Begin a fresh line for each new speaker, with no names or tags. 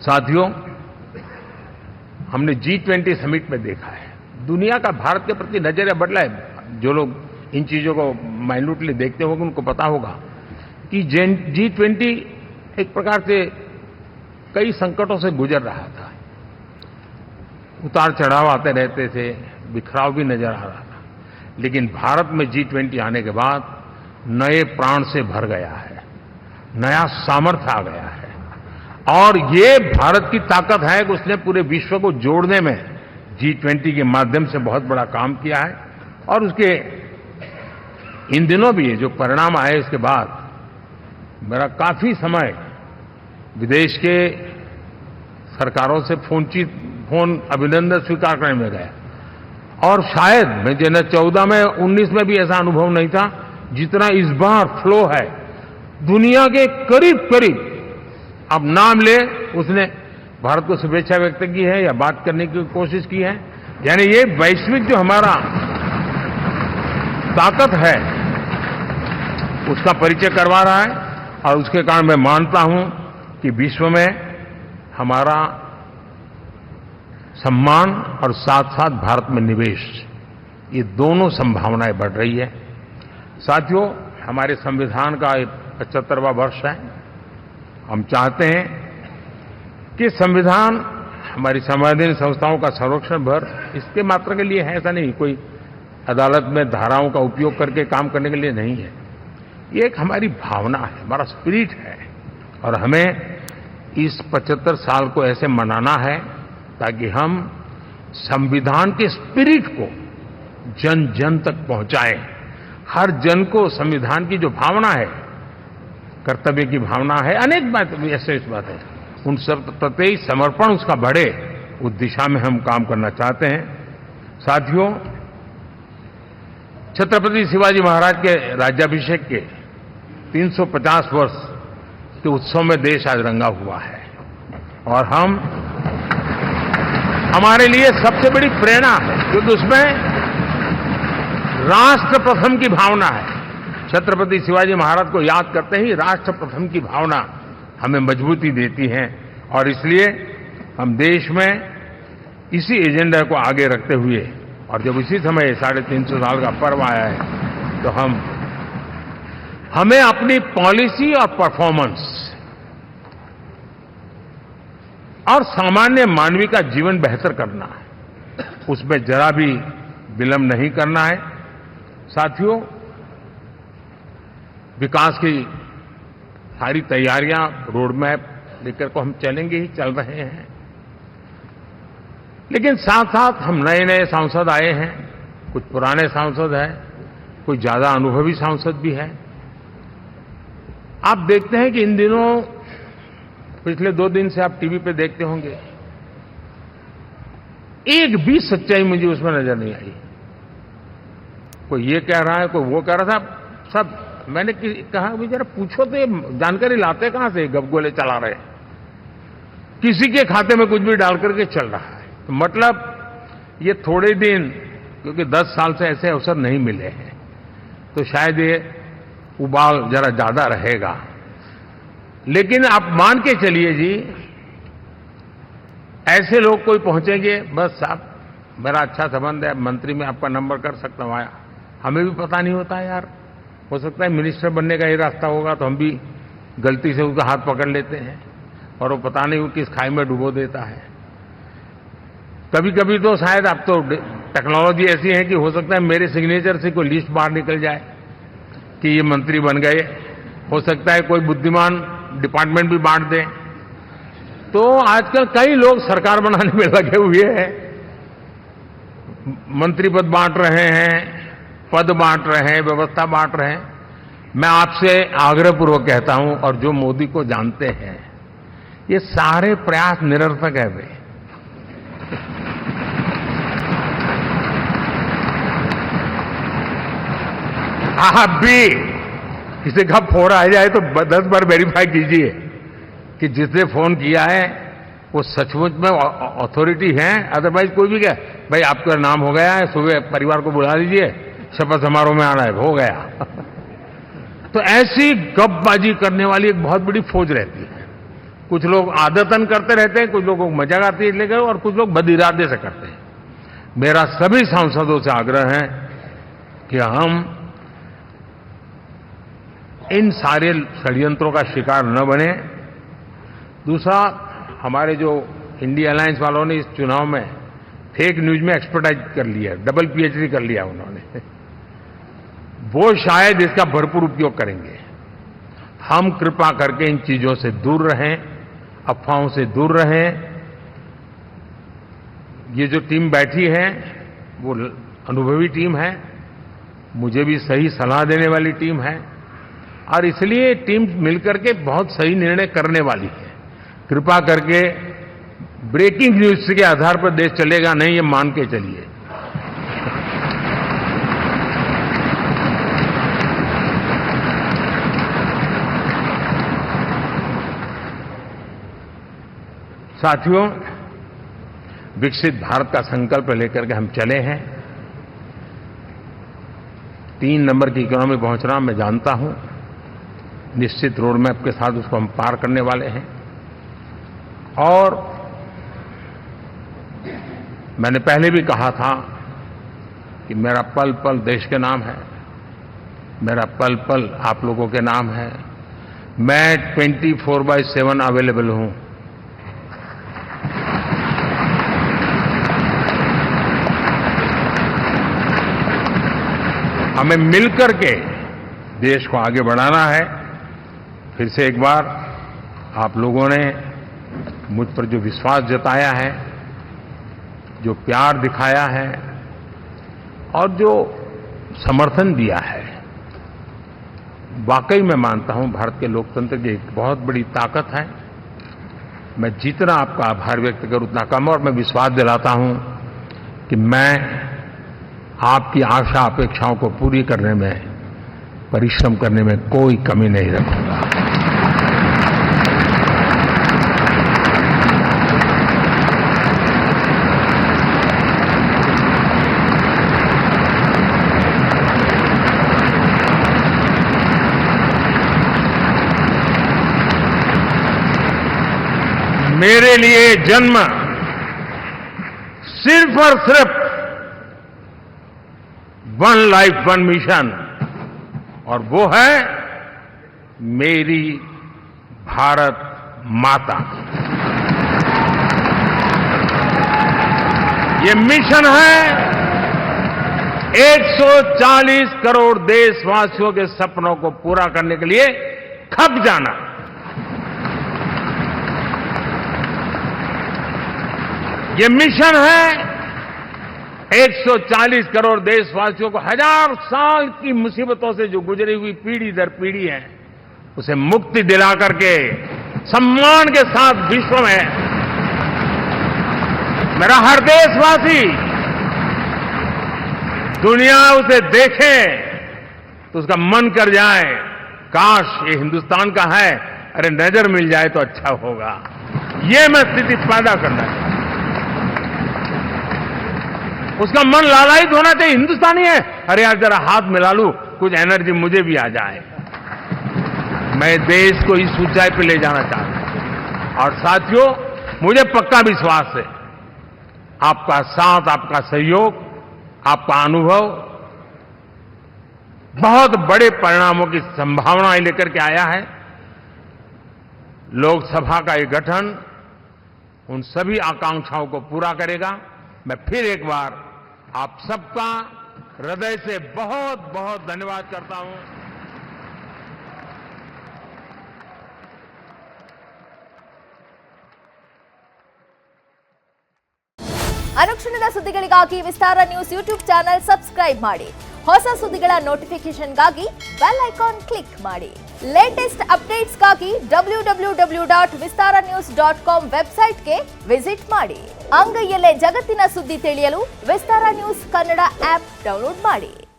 साथियों, हमने G20 summit में देखा है, दुनिया का भारत के प्रति नजरिया बदला है। जो लोग इन चीजों को माइन्यूटली देखते होंगे उनको पता होगा कि G20 एक प्रकार से कई संकटों से गुजर रहा था। उतार चढ़ाव आते रहते थे, बिखराव भी नजर आ रहा था, लेकिन भारत में G20 आने के बाद नए प्राण से भर गया है, नया सामर्थ्य आ गया है। और ये भारत की ताकत है कि उसने पूरे विश्व को जोड़ने में G20 के माध्यम से बहुत बड़ा काम किया है। और उसके इन दिनों भी जो परिणाम आए इसके बाद मेरा काफी समय विदेश के सरकारों से फोन अभिनंदन स्वीकार करने में गया। और शायद मैं 2014 में 19 में भी ऐसा अनुभव नहीं था जितना इस बार फ्लो है। दुनिया के करीब करीब, अब नाम ले, उसने भारत को शुभेच्छा व्यक्त की है या बात करने की कोशिश की है। यानी ये वैश्विक जो हमारा ताकत है उसका परिचय करवा रहा है। और उसके कारण मैं मानता हूं कि विश्व में हमारा सम्मान और साथ साथ भारत में निवेश, ये दोनों संभावनाएं बढ़ रही है। साथियों, हमारे संविधान का 75वां वर्ष है। हम चाहते हैं कि संविधान हमारी संवैधानिक संस्थाओं का संरक्षण भर इसके मात्र के लिए है, ऐसा नहीं, कोई अदालत में धाराओं का उपयोग करके काम करने के लिए नहीं है। ये एक हमारी भावना है, हमारा स्पिरिट है। और हमें इस 75 साल को ऐसे मनाना है ताकि हम संविधान के स्पिरिट को जन जन तक पहुंचाएं। हर जन को संविधान की जो भावना है, कर्तव्य की भावना है, अनेक बात ऐसे इस बात है, उन सब प्रति समर्पण उसका बढ़े, उस दिशा में हम काम करना चाहते हैं। साथियों, छत्रपति शिवाजी महाराज के राज्याभिषेक के 350 वर्ष के उत्सव में देश आज रंगा हुआ है। और हमारे लिए सबसे बड़ी प्रेरणा है क्योंकि उसमें राष्ट्र प्रथम की भावना है। छत्रपति शिवाजी महाराज को याद करते ही राष्ट्र प्रथम की भावना हमें मजबूती देती है। और इसलिए हम देश में इसी एजेंडा को आगे रखते हुए, और जब इसी समय 350 साल का पर्व आया है, तो हमें अपनी पॉलिसी और परफॉर्मेंस और सामान्य मानवीय का जीवन बेहतर करना है, उसमें जरा भी विलंब नहीं करना है। साथियों, विकास की सारी तैयारियां, रोड मैप लेकर को हम चलेंगे ही, चल रहे हैं। लेकिन साथ साथ हम नए नए सांसद आए हैं, कुछ पुराने सांसद हैं, कोई ज्यादा अनुभवी सांसद भी है। आप देखते हैं कि इन दिनों, पिछले 2 दिन से आप टीवी पे देखते होंगे, एक भी सच्चाई मुझे उसमें नजर नहीं आई। कोई ये कह रहा है, कोई वो कह रहा था, सब मैंने कहा भी जरा पूछो तो ये जानकारी लाते कहां से, गपगोले चला रहे, किसी के खाते में कुछ भी डाल करके चल रहा है। तो मतलब ये थोड़े दिन, क्योंकि 10 साल से ऐसे अवसर नहीं मिले हैं, तो शायद ये उबाल जरा ज्यादा रहेगा। लेकिन आप मान के चलिए जी, ऐसे लोग कोई पहुंचेंगे, बस साहब मेरा अच्छा संबंध है, मंत्री में आपका नंबर कर सकता हूं, आया, हमें भी पता नहीं होता यार, हो सकता है मिनिस्टर बनने का ही रास्ता होगा तो हम भी गलती से उसका हाथ पकड़ लेते हैं और वो पता नहीं वो किस खाई में डुबो देता है। कभी कभी तो शायद अब तो टेक्नोलॉजी ऐसी है कि हो सकता है मेरे सिग्नेचर से कोई लिस्ट बाहर निकल जाए कि ये मंत्री बन गए, हो सकता है कोई बुद्धिमान डिपार्टमेंट भी बांट दे। तो आजकल कई लोग सरकार बनाने में लगे हुए हैं, मंत्री पद बांट रहे हैं, पद बांट रहे हैं, व्यवस्था बांट रहे हैं। मैं आपसे आग्रहपूर्वक कहता हूं, और जो मोदी को जानते हैं, ये सारे प्रयास निरर्थक है वे। आप भी किसी का फोन आ जाए तो 10 बार वेरीफाई कीजिए कि जिसने फोन किया है वो सचमुच में अथॉरिटी है। अदरवाइज कोई भी कहे भाई आपका नाम हो गया है, सुबह परिवार को बुला लीजिए, शपथ समारोह में आना है, हो गया। तो ऐसी गपबाजी करने वाली एक बहुत बड़ी फौज रहती है। कुछ लोग आदतन करते रहते हैं, कुछ लोगों को मजाक आती है लेकर, और कुछ लोग बदइरादे से करते हैं। मेरा सभी सांसदों से आग्रह है कि हम इन सारे षड्यंत्रों का शिकार न बने। दूसरा, हमारे जो इंडिया अलायंस वालों ने इस चुनाव में फेक न्यूज में एक्सपर्टाइज कर लिया, डबल पीएचडी कर लिया उन्होंने, वो शायद इसका भरपूर उपयोग करेंगे। हम कृपा करके इन चीजों से दूर रहें, अफवाहों से दूर रहें। ये जो टीम बैठी है वो अनुभवी टीम है, मुझे भी सही सलाह देने वाली टीम है, और इसलिए टीम मिलकर के बहुत सही निर्णय करने वाली है। कृपा करके ब्रेकिंग न्यूज के आधार पर देश चलेगा नहीं, ये मान के चलिए। साथियों, विकसित भारत का संकल्प लेकर के हम चले हैं। 3 नंबर की इकोनॉमी पहुंचना मैं जानता हूं, निश्चित रोड मैप के साथ उसको हम पार करने वाले हैं। और मैंने पहले भी कहा था कि मेरा पल पल देश के नाम है, मेरा पल पल आप लोगों के नाम है। मैं 24/7 अवेलेबल हूं। हमें मिलकर के देश को आगे बढ़ाना है। फिर से एक बार आप लोगों ने मुझ पर जो विश्वास जताया है, जो प्यार दिखाया है और जो समर्थन दिया है, वाकई मैं मानता हूं भारत के लोकतंत्र की एक बहुत बड़ी ताकत है। मैं जितना आपका आभार व्यक्त करूं उतना कम, और मैं विश्वास दिलाता हूं कि मैं आपकी आशा अपेक्षाओं को पूरी करने में, परिश्रम करने में कोई कमी नहीं रखूंगा। मेरे लिए जन्म सिर्फ और सिर्फ 1 लाइफ 1 मिशन, और वो है मेरी भारत माता। ये मिशन है 140 करोड़ देशवासियों के सपनों को पूरा करने के लिए खप जाना। ये मिशन है 140 करोड़ देशवासियों को 1000 साल की मुसीबतों से जो गुजरी हुई पीढ़ी दर पीढ़ी है, उसे मुक्ति दिला करके सम्मान के साथ विश्व में मेरा हर देशवासी दुनिया उसे देखे तो उसका मन कर जाए, काश ये हिंदुस्तान का है, अरे नजर मिल जाए तो अच्छा होगा। ये मैं स्थिति पैदा करना चाहता हूं। उसका मन लालायित होना चाहिए, हिंदुस्तानी है, अरे यार जरा हाथ मिला लूं, कुछ एनर्जी मुझे भी आ जाए। मैं देश को इस ऊंचाई पे ले जाना चाहता हूं। और साथियों, मुझे पक्का विश्वास है आपका साथ, आपका सहयोग, आपका अनुभव बहुत बड़े परिणामों की संभावनाएं लेकर के आया है। लोकसभा का ये गठन उन सभी आकांक्षाओं को पूरा करेगा। मैं फिर एक बार आप सबका हृदय से बहुत बहुत धन्यवाद करता हूं।
ಅನುಕ್ಷಣದ ಸುದ್ದಿಗಳಿಗಾಗಿ ವಿಸ್ತಾರ ನ್ಯೂಸ್ ಯೂಟ್ಯೂಬ್ ಚಾನೆಲ್ ಸಬ್ಸ್ಕ್ರೈಬ್ ಮಾಡಿ. ಹೊಸ ಸುದ್ದಿಗಳ ನೋಟಿಫಿಕೇಶನ್ಗಾಗಿ ಬೆಲ್ ಐಕಾನ್ ಕ್ಲಿಕ್ ಮಾಡಿ. ಲೇಟೆಸ್ಟ್ ಅಪ್ಡೇಟ್ಸ್ಗಾಗಿ www.vistaranews.com ವೆಬ್ಸೈಟ್ಗೆ ವಿಸಿಟ್ ಮಾಡಿ. ಅಂಗೈಯಲ್ಲೇ ಜಗತ್ತಿನ ಸುದ್ದಿ ತಿಳಿಯಲು ವಿಸ್ತಾರ ನ್ಯೂಸ್ ಕನ್ನಡ ಆಪ್ ಡೌನ್ಲೋಡ್ ಮಾಡಿ.